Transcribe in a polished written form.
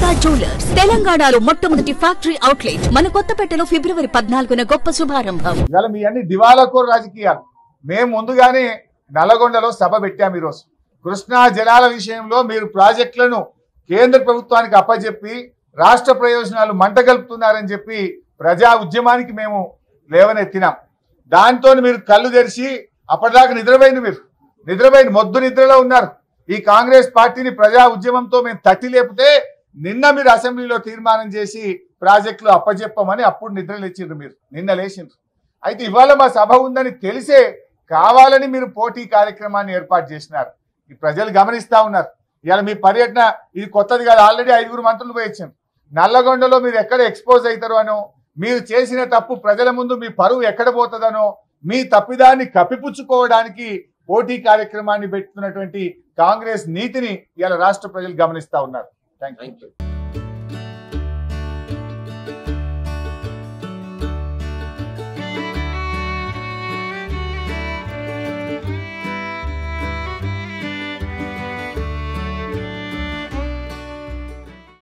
Durga jewellers తెలంగాణలో మొట్టమొదటి factory outlet మన కొత్తపేటలో ఫిబ్రవరి 14న గొప్ప శుభారంభం. ఇవాళ మీ అన్ని దివాలాకోరు రాజకీయాలు. మేము ముందుగానే నల్లగొండలో సభ పెట్టాం. ఈరోజు కృష్ణా జలాల విషయంలో మీరు ప్రాజెక్టులను కేంద్ర ప్రభుత్వానికి అప్పచెప్పి రాష్ట్ర ప్రయోజనాలు మంటగలుపుతున్నారని చెప్పి ప్రజా ఉద్యమానికి మేము లేవనెత్తినాం. దాంతో మీరు కళ్ళు తెరిచి అప్పటిదాకా నిద్రపోయిన మొద్దు నిద్రలో ఉన్నారు. ఈ కాంగ్రెస్ పార్టీని ప్రజా ఉద్యమంతో మేము తట్టి లేపితే నిన్న మీరు అసెంబ్లీలో తీర్మానం చేసి ప్రాజెక్టులు అప్పచెప్పమని అప్పుడు నిద్రలేచిండ్రు. మీరు నిన్న లేచిండ్రు. అయితే ఇవాళ మా సభ ఉందని తెలిసే కావాలని మీరు పోటీ కార్యక్రమాన్ని ఏర్పాటు చేసినారు. ఈ ప్రజలు గమనిస్తా ఉన్నారు. ఇవాళ మీ పర్యటన ఇది కొత్తది కాదు. ఆల్రెడీ 5 మంత్రులు పోయించారు. నల్లగొండలో మీరు ఎక్కడ ఎక్స్పోజ్ అవుతారో అనో, మీరు చేసిన తప్పు ప్రజల ముందు మీ పరువు ఎక్కడ పోతుందనో, మీ తప్పిదాన్ని కప్పిపుచ్చుకోవడానికి పోటీ కార్యక్రమాన్ని పెట్టుకున్నటువంటి కాంగ్రెస్ నీతిని ఇవాళ రాష్ట్ర ప్రజలు గమనిస్తా ఉన్నారు. Thank you.